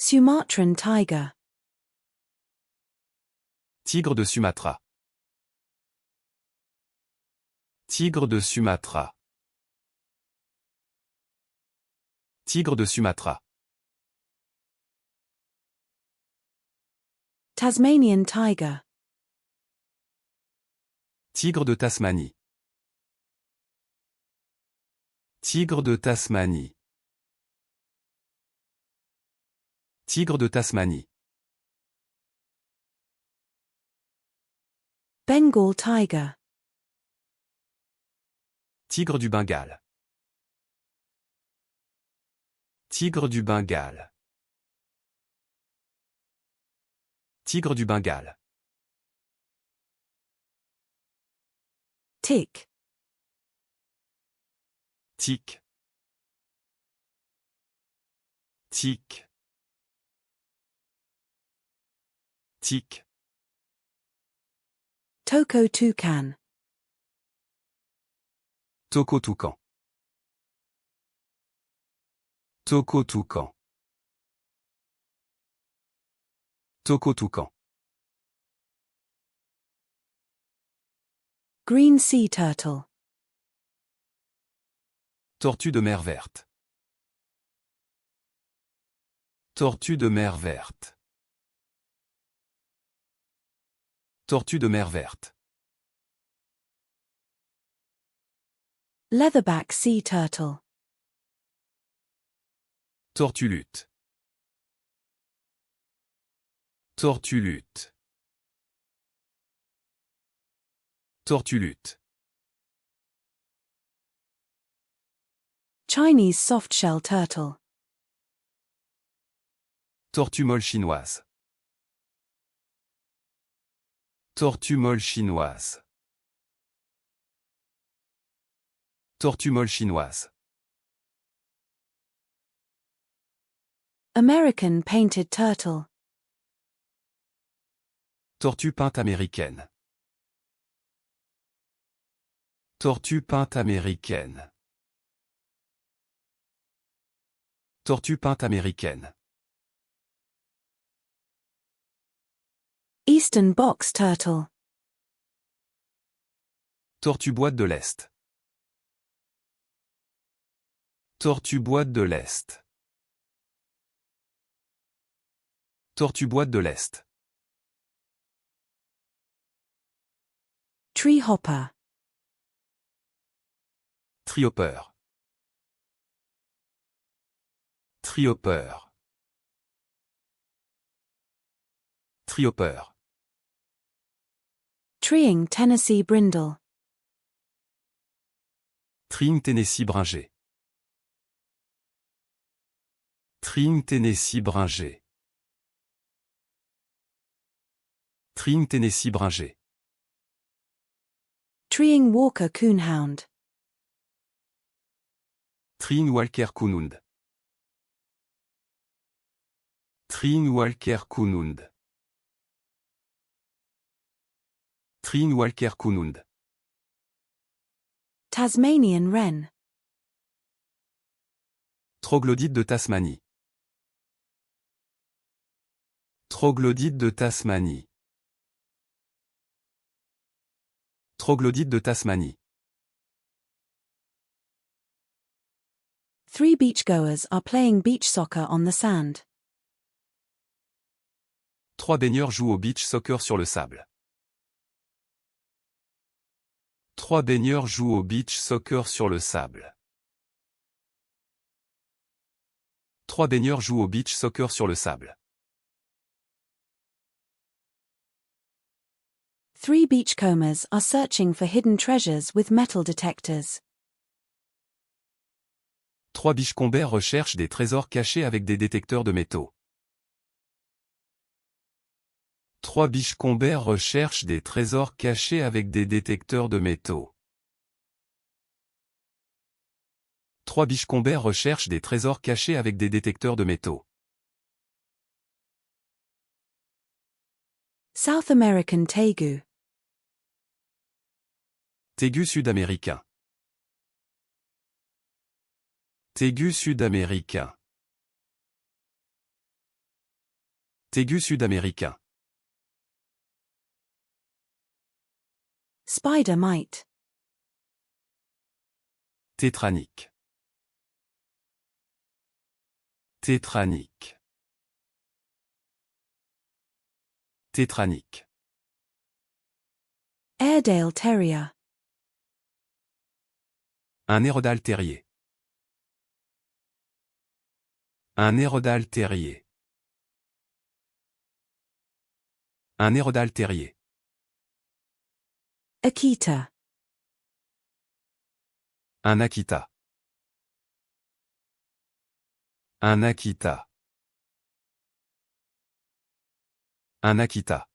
Sumatran tiger. Tigre de Sumatra. Tigre de Sumatra. Tigre de Sumatra. Tasmanian tiger. Tigre de Tasmanie. Tigre de Tasmanie. Tigre de Tasmanie. Bengal tiger. Tigre du Bengale. Tigre du Bengale. Tigre du Bengale. Tick. Tic. Tic. Tic. Toko toucan. Toco toucan. Toco toucan. Toco toucan. Green sea turtle. Tortue de mer verte. Tortue de mer verte. Tortue de mer verte. Leatherback sea turtle. Tortue lutte. Tortue lutte. Tortue lutte. Chinese softshell turtle. Tortue molle chinoise. Tortue molle chinoise. Tortue molle chinoise. American painted turtle. Tortue peinte américaine. Tortue peinte américaine. Tortue peinte américaine. Eastern box turtle. Tortue boîte de l'Est. Tortue boîte de l'Est. Tortue boîte de l'Est. Tree hopper. Tree-hopper. Tree-hopper. Tree-hopper. Treeing Tennessee brindle. Treeing Tennessee bringé. Treeing Tennessee bringé. Treeing Tennessee bringé. Treeing Walker coonhound. Treeing Walker Kunund. Treeing Walker Kunund. Treeing Walker Kunund. Tasmanian wren. Troglodyte de Tasmanie. Troglodyte de Tasmanie. Troglodyte de Tasmanie. Three beachgoers are playing beach soccer on the sand. Trois baigneurs jouent au beach soccer sur le sable. Trois baigneurs jouent au beach soccer sur le sable. Trois baigneurs jouent au beach soccer sur le sable. Three beachcombers are searching for hidden treasures with metal detectors. Trois beachcombers recherchent des trésors cachés avec des détecteurs de métaux. Trois beachcombers recherchent des trésors cachés avec des détecteurs de métaux. Trois beachcombers recherchent des trésors cachés avec des détecteurs de métaux. South American tegu. Tégu sud-américain. Tégu sud-américain. Tégu sud-américain. Spider mite. Tétranique. Tétranique. Tétranique. Airedale terrier. Un Airedale terrier. Un Airedale terrier. Un Airedale terrier. Akita. Un Akita. Un Akita. Un Akita.